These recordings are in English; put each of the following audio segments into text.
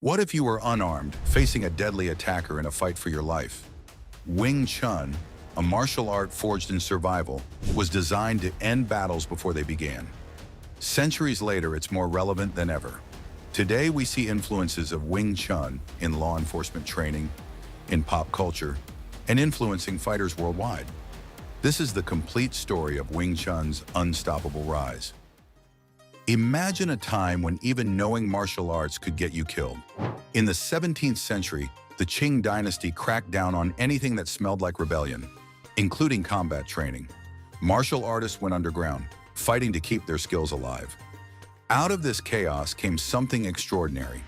What if you were unarmed, facing a deadly attacker in a fight for your life? Wing Chun, a martial art forged in survival, was designed to end battles before they began. Centuries later, it's more relevant than ever. Today, we see influences of Wing Chun in law enforcement training, in pop culture, and influencing fighters worldwide. This is the complete story of Wing Chun's unstoppable rise. Imagine a time when even knowing martial arts could get you killed. In the 17th century, the Qing dynasty cracked down on anything that smelled like rebellion, including combat training. Martial artists went underground, fighting to keep their skills alive. Out of this chaos came something extraordinary.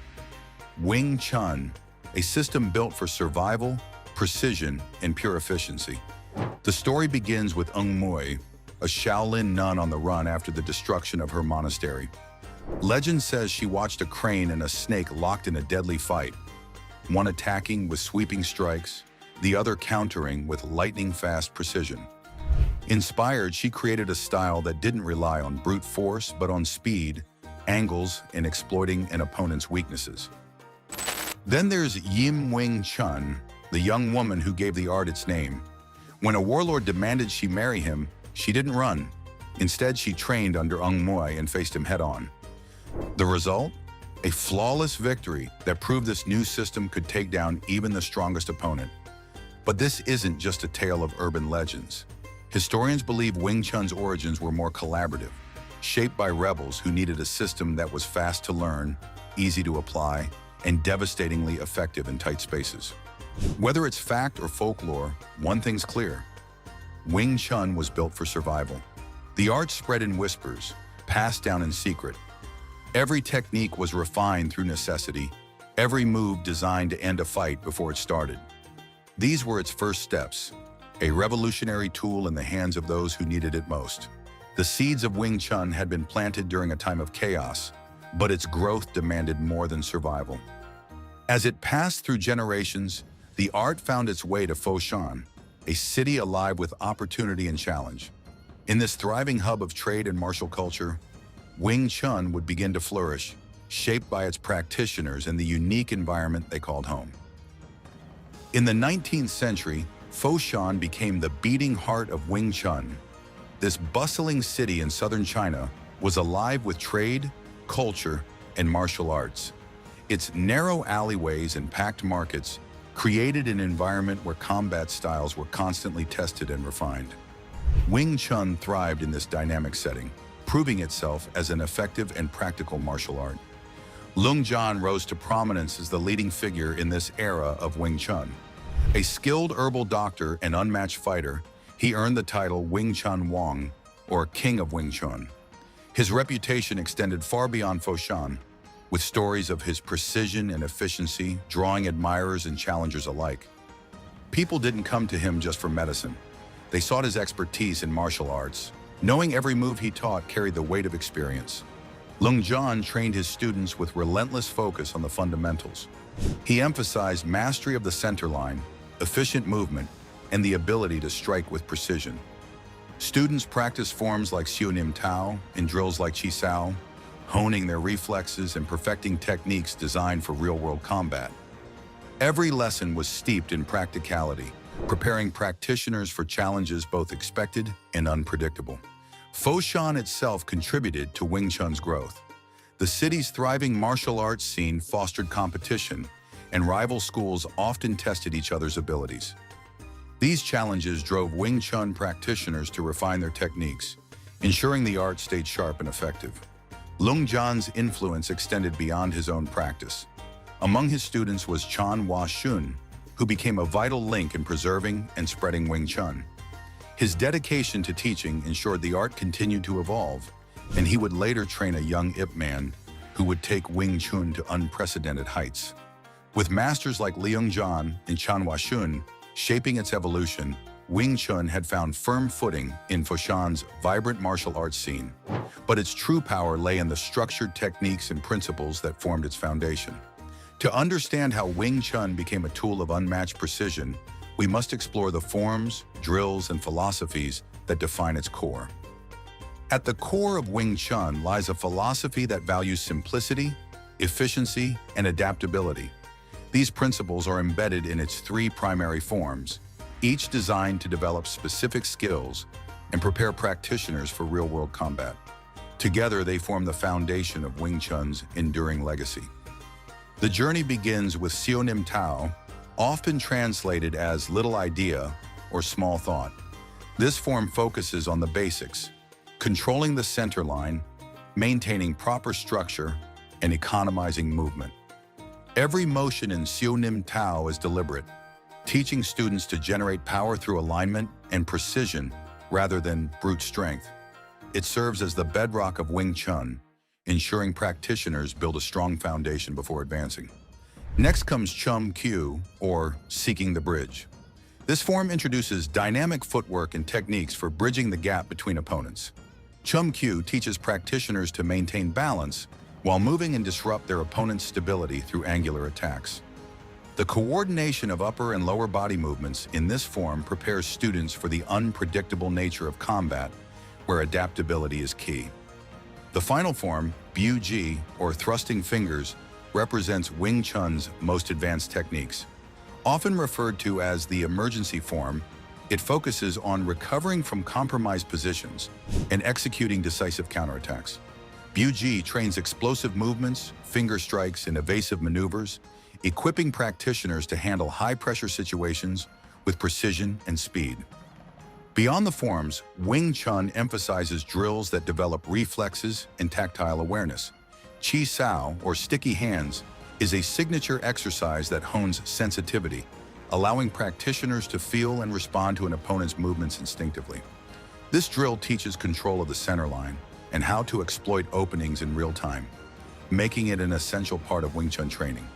Wing Chun, a system built for survival, precision, and pure efficiency. The story begins with Eng Mui, a Shaolin nun on the run after the destruction of her monastery. Legend says she watched a crane and a snake locked in a deadly fight, one attacking with sweeping strikes, the other countering with lightning-fast precision. Inspired, she created a style that didn't rely on brute force, but on speed, angles, and exploiting an opponent's weaknesses. Then there's Yim Wing Chun, the young woman who gave the art its name. When a warlord demanded she marry him, she didn't run. Instead, she trained under Eng Mui and faced him head-on. The result? A flawless victory that proved this new system could take down even the strongest opponent. But this isn't just a tale of urban legends. Historians believe Wing Chun's origins were more collaborative, shaped by rebels who needed a system that was fast to learn, easy to apply, and devastatingly effective in tight spaces. Whether it's fact or folklore, one thing's clear. Wing Chun was built for survival. The art spread in whispers, passed down in secret. Every technique was refined through necessity, every move designed to end a fight before it started. These were its first steps, a revolutionary tool in the hands of those who needed it most. The seeds of Wing Chun had been planted during a time of chaos, but its growth demanded more than survival. As it passed through generations, the art found its way to Foshan, a city alive with opportunity and challenge. In this thriving hub of trade and martial culture, Wing Chun would begin to flourish, shaped by its practitioners and the unique environment they called home. In the 19th century, Foshan became the beating heart of Wing Chun. This bustling city in southern China was alive with trade, culture, and martial arts. Its narrow alleyways and packed markets created an environment where combat styles were constantly tested and refined. Wing Chun thrived in this dynamic setting, proving itself as an effective and practical martial art. Lung Jan rose to prominence as the leading figure in this era of Wing Chun. A skilled herbal doctor and unmatched fighter, he earned the title Wing Chun Wang, or King of Wing Chun. His reputation extended far beyond Foshan, with stories of his precision and efficiency drawing admirers and challengers alike. People didn't come to him just for medicine. They sought his expertise in martial arts. Knowing every move he taught carried the weight of experience. Lung Jan trained his students with relentless focus on the fundamentals. He emphasized mastery of the center line, efficient movement, and the ability to strike with precision. Students practiced forms like Xiu Nim Tao and drills like Chi Sao, honing their reflexes and perfecting techniques designed for real-world combat. Every lesson was steeped in practicality, preparing practitioners for challenges both expected and unpredictable. Foshan itself contributed to Wing Chun's growth. The city's thriving martial arts scene fostered competition, and rival schools often tested each other's abilities. These challenges drove Wing Chun practitioners to refine their techniques, ensuring the art stayed sharp and effective. Lung Jan's influence extended beyond his own practice. Among his students was Chan Hua Shun, who became a vital link in preserving and spreading Wing Chun. His dedication to teaching ensured the art continued to evolve, and he would later train a young Ip Man who would take Wing Chun to unprecedented heights. With masters like Liang Jan and Chan Hua Shun shaping its evolution, Wing Chun had found firm footing in Foshan's vibrant martial arts scene, but its true power lay in the structured techniques and principles that formed its foundation. To understand how Wing Chun became a tool of unmatched precision, we must explore the forms, drills, and philosophies that define its core. At the core of Wing Chun lies a philosophy that values simplicity, efficiency, and adaptability. These principles are embedded in its three primary forms, each designed to develop specific skills and prepare practitioners for real-world combat. Together, they form the foundation of Wing Chun's enduring legacy. The journey begins with Siu Nim Tao, often translated as little idea or small thought. This form focuses on the basics, controlling the center line, maintaining proper structure, and economizing movement. Every motion in Siu Nim Tao is deliberate, teaching students to generate power through alignment and precision rather than brute strength. It serves as the bedrock of Wing Chun, ensuring practitioners build a strong foundation before advancing. Next comes Chum Kyu, or Seeking the Bridge. This form introduces dynamic footwork and techniques for bridging the gap between opponents. Chum Kyu teaches practitioners to maintain balance while moving and disrupt their opponent's stability through angular attacks. The coordination of upper and lower body movements in this form prepares students for the unpredictable nature of combat, where adaptability is key. The final form, Bu Ji, or thrusting fingers, represents Wing Chun's most advanced techniques. Often referred to as the emergency form, it focuses on recovering from compromised positions and executing decisive counterattacks. Bu Ji trains explosive movements, finger strikes, and evasive maneuvers, equipping practitioners to handle high-pressure situations with precision and speed. Beyond the forms, Wing Chun emphasizes drills that develop reflexes and tactile awareness. Chi Sao, or sticky hands, is a signature exercise that hones sensitivity, allowing practitioners to feel and respond to an opponent's movements instinctively. This drill teaches control of the center line and how to exploit openings in real time, making it an essential part of Wing Chun training.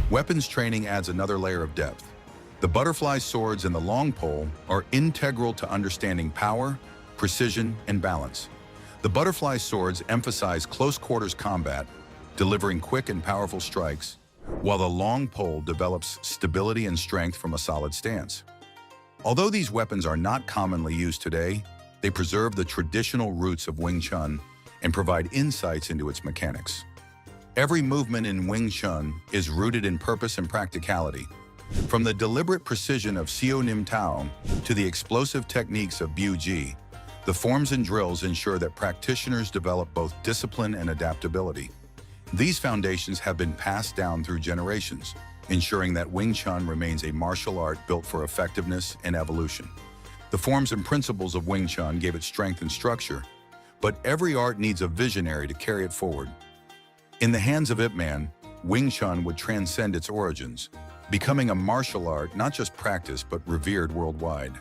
Weapons training adds another layer of depth. The butterfly swords and the long pole are integral to understanding power, precision, and balance. The butterfly swords emphasize close-quarters combat, delivering quick and powerful strikes, while the long pole develops stability and strength from a solid stance. Although these weapons are not commonly used today, they preserve the traditional roots of Wing Chun and provide insights into its mechanics. Every movement in Wing Chun is rooted in purpose and practicality. From the deliberate precision of Siu Nim Tao to the explosive techniques of Bu Ji, the forms and drills ensure that practitioners develop both discipline and adaptability. These foundations have been passed down through generations, ensuring that Wing Chun remains a martial art built for effectiveness and evolution. The forms and principles of Wing Chun gave it strength and structure, but every art needs a visionary to carry it forward. In the hands of Ip Man, Wing Chun would transcend its origins, becoming a martial art not just practiced but revered worldwide.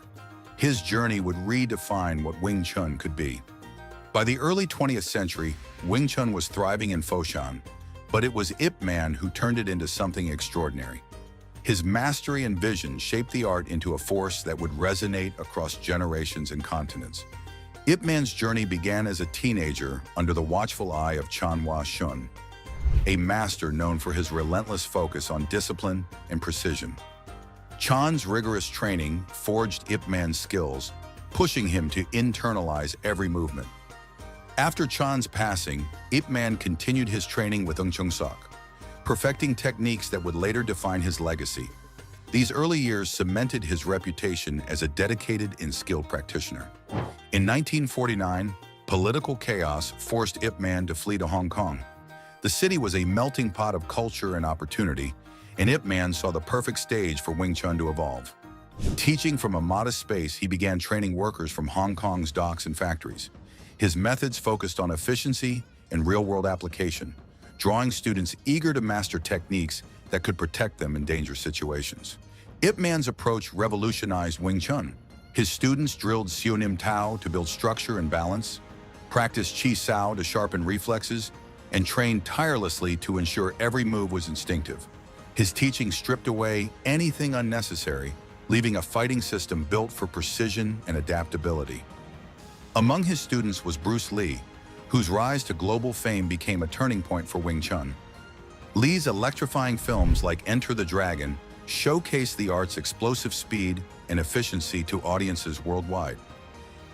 His journey would redefine what Wing Chun could be. By the early 20th century, Wing Chun was thriving in Foshan, but it was Ip Man who turned it into something extraordinary. His mastery and vision shaped the art into a force that would resonate across generations and continents. Ip Man's journey began as a teenager under the watchful eye of Chan Hua Shun, a master known for his relentless focus on discipline and precision. Chan's rigorous training forged Ip Man's skills, pushing him to internalize every movement. After Chan's passing, Ip Man continued his training with Ng Chung Sok, perfecting techniques that would later define his legacy. These early years cemented his reputation as a dedicated and skilled practitioner. In 1949, political chaos forced Ip Man to flee to Hong Kong. The city was a melting pot of culture and opportunity, and Ip Man saw the perfect stage for Wing Chun to evolve. Teaching from a modest space, he began training workers from Hong Kong's docks and factories. His methods focused on efficiency and real-world application, drawing students eager to master techniques that could protect them in dangerous situations. Ip Man's approach revolutionized Wing Chun. His students drilled Siu Nim Tao to build structure and balance, practiced Chi Sao to sharpen reflexes, and trained tirelessly to ensure every move was instinctive. His teaching stripped away anything unnecessary, leaving a fighting system built for precision and adaptability. Among his students was Bruce Lee, whose rise to global fame became a turning point for Wing Chun. Lee's electrifying films like Enter the Dragon showcased the art's explosive speed and efficiency to audiences worldwide.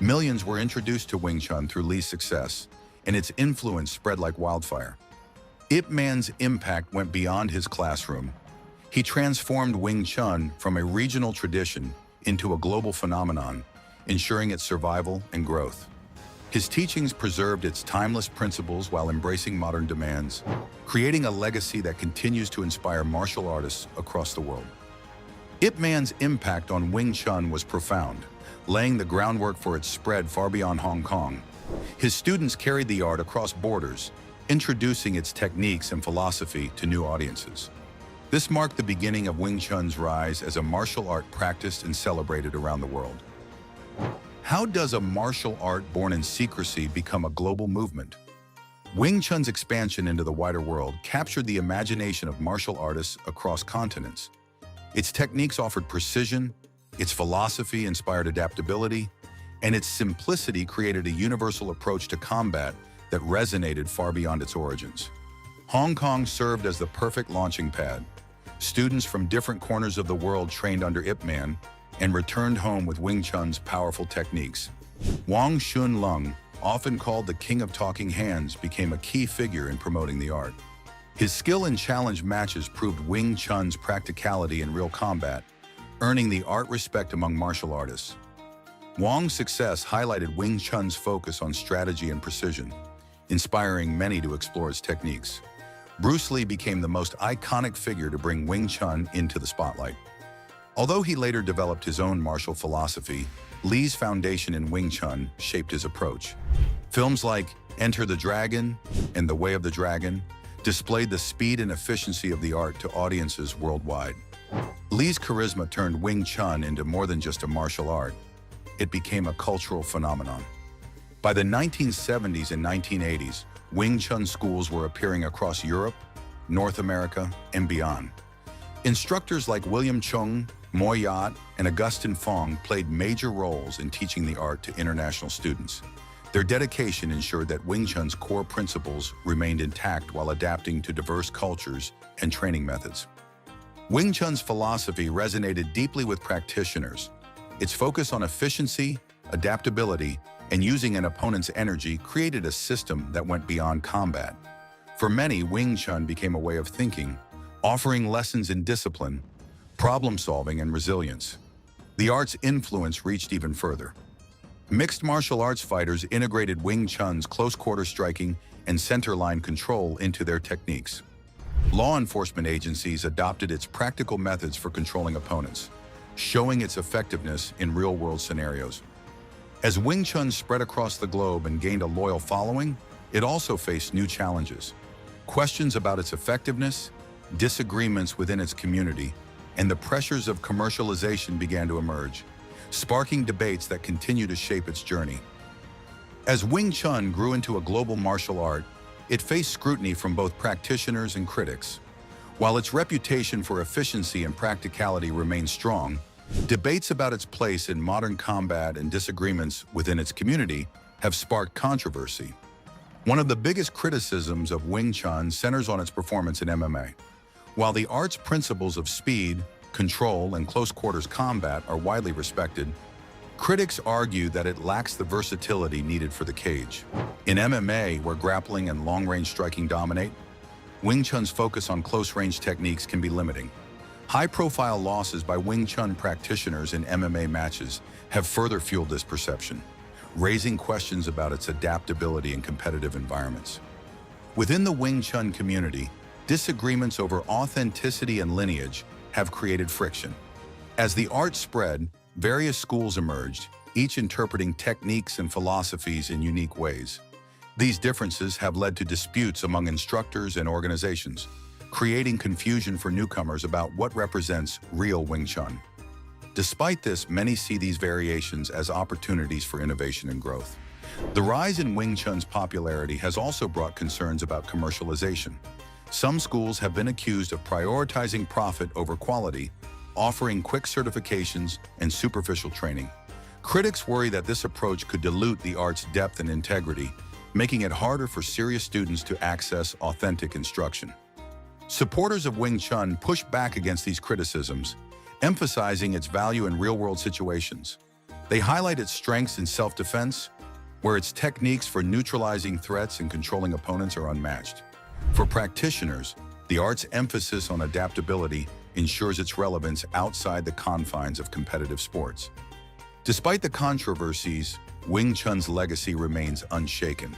Millions were introduced to Wing Chun through Lee's success, and its influence spread like wildfire. Ip Man's impact went beyond his classroom. He transformed Wing Chun from a regional tradition into a global phenomenon, ensuring its survival and growth. His teachings preserved its timeless principles while embracing modern demands, creating a legacy that continues to inspire martial artists across the world. Ip Man's impact on Wing Chun was profound, laying the groundwork for its spread far beyond Hong Kong. His students carried the art across borders, introducing its techniques and philosophy to new audiences. This marked the beginning of Wing Chun's rise as a martial art practiced and celebrated around the world. How does a martial art born in secrecy become a global movement? Wing Chun's expansion into the wider world captured the imagination of martial artists across continents. Its techniques offered precision, its philosophy inspired adaptability, and its simplicity created a universal approach to combat that resonated far beyond its origins. Hong Kong served as the perfect launching pad. Students from different corners of the world trained under Ip Man and returned home with Wing Chun's powerful techniques. Wang Shun Lung, often called the King of Talking Hands, became a key figure in promoting the art. His skill in challenge matches proved Wing Chun's practicality in real combat, earning the art respect among martial artists. Wang's success highlighted Wing Chun's focus on strategy and precision, inspiring many to explore its techniques. Bruce Lee became the most iconic figure to bring Wing Chun into the spotlight. Although he later developed his own martial philosophy, Lee's foundation in Wing Chun shaped his approach. Films like Enter the Dragon and The Way of the Dragon displayed the speed and efficiency of the art to audiences worldwide. Lee's charisma turned Wing Chun into more than just a martial art. It became a cultural phenomenon. By the 1970s and 1980s, Wing Chun schools were appearing across Europe, North America, and beyond. Instructors like William Chung, Mo Yat, and Augustin Fong played major roles in teaching the art to international students. Their dedication ensured that Wing Chun's core principles remained intact while adapting to diverse cultures and training methods. Wing Chun's philosophy resonated deeply with practitioners. Its focus on efficiency, adaptability, and using an opponent's energy created a system that went beyond combat. For many, Wing Chun became a way of thinking, offering lessons in discipline, problem-solving, and resilience. The art's influence reached even further. Mixed martial arts fighters integrated Wing Chun's close-quarter striking and center-line control into their techniques. Law enforcement agencies adopted its practical methods for controlling opponents, showing its effectiveness in real-world scenarios. As Wing Chun spread across the globe and gained a loyal following, it also faced new challenges. Questions about its effectiveness, disagreements within its community, and the pressures of commercialization began to emerge, sparking debates that continue to shape its journey. As Wing Chun grew into a global martial art, it faced scrutiny from both practitioners and critics. While its reputation for efficiency and practicality remained strong, debates about its place in modern combat and disagreements within its community have sparked controversy. One of the biggest criticisms of Wing Chun centers on its performance in MMA. While the art's principles of speed, control, and close-quarters combat are widely respected, critics argue that it lacks the versatility needed for the cage. In MMA, where grappling and long-range striking dominate, Wing Chun's focus on close-range techniques can be limiting. High-profile losses by Wing Chun practitioners in MMA matches have further fueled this perception, raising questions about its adaptability in competitive environments. Within the Wing Chun community, disagreements over authenticity and lineage have created friction. As the art spread, various schools emerged, each interpreting techniques and philosophies in unique ways. These differences have led to disputes among instructors and organizations, creating confusion for newcomers about what represents real Wing Chun. Despite this, many see these variations as opportunities for innovation and growth. The rise in Wing Chun's popularity has also brought concerns about commercialization. Some schools have been accused of prioritizing profit over quality, offering quick certifications and superficial training. Critics worry that this approach could dilute the art's depth and integrity, making it harder for serious students to access authentic instruction. Supporters of Wing Chun push back against these criticisms, emphasizing its value in real-world situations. They highlight its strengths in self-defense, where its techniques for neutralizing threats and controlling opponents are unmatched. For practitioners, the art's emphasis on adaptability ensures its relevance outside the confines of competitive sports. Despite the controversies, Wing Chun's legacy remains unshaken.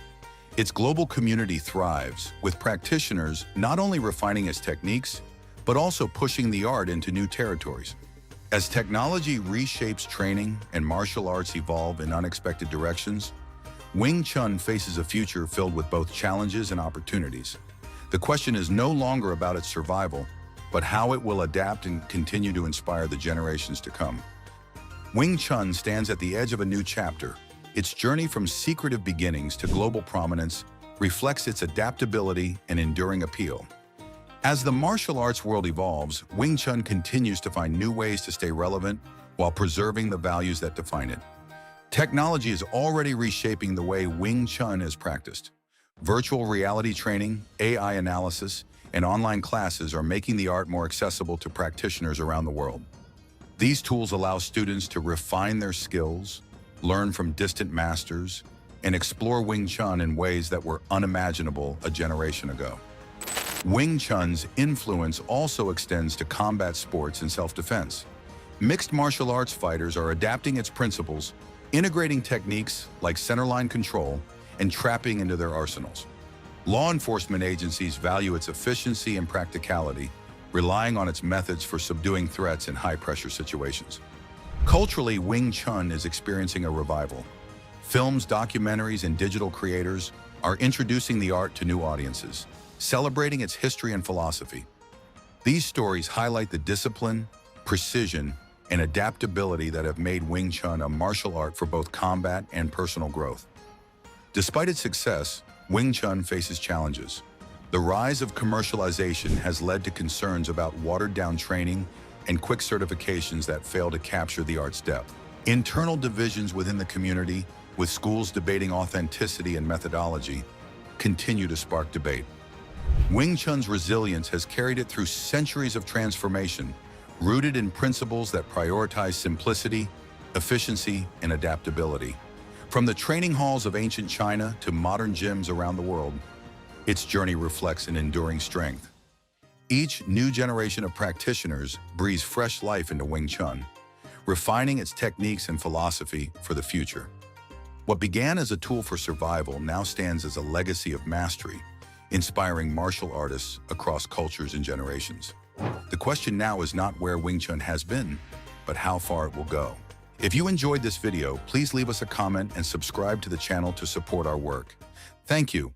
Its global community thrives, with practitioners not only refining its techniques, but also pushing the art into new territories. As technology reshapes training and martial arts evolve in unexpected directions, Wing Chun faces a future filled with both challenges and opportunities. The question is no longer about its survival, but how it will adapt and continue to inspire the generations to come. Wing Chun stands at the edge of a new chapter. Its journey from secretive beginnings to global prominence reflects its adaptability and enduring appeal. As the martial arts world evolves, Wing Chun continues to find new ways to stay relevant while preserving the values that define it. Technology is already reshaping the way Wing Chun is practiced. Virtual reality training, AI analysis, and online classes are making the art more accessible to practitioners around the world. These tools allow students to refine their skills, learn from distant masters, and explore Wing Chun in ways that were unimaginable a generation ago. Wing Chun's influence also extends to combat sports and self-defense. Mixed martial arts fighters are adapting its principles, integrating techniques like centerline control and trapping into their arsenals. Law enforcement agencies value its efficiency and practicality, relying on its methods for subduing threats in high-pressure situations. Culturally, Wing Chun is experiencing a revival. Films, documentaries, and digital creators are introducing the art to new audiences, celebrating its history and philosophy. These stories highlight the discipline, precision, and adaptability that have made Wing Chun a martial art for both combat and personal growth. Despite its success, Wing Chun faces challenges. The rise of commercialization has led to concerns about watered-down training and quick certifications that fail to capture the art's depth. Internal divisions within the community, with schools debating authenticity and methodology, continue to spark debate. Wing Chun's resilience has carried it through centuries of transformation, rooted in principles that prioritize simplicity, efficiency, and adaptability. From the training halls of ancient China to modern gyms around the world, its journey reflects an enduring strength. Each new generation of practitioners breathes fresh life into Wing Chun, refining its techniques and philosophy for the future. What began as a tool for survival now stands as a legacy of mastery, inspiring martial artists across cultures and generations. The question now is not where Wing Chun has been, but how far it will go. If you enjoyed this video, please leave us a comment and subscribe to the channel to support our work. Thank you.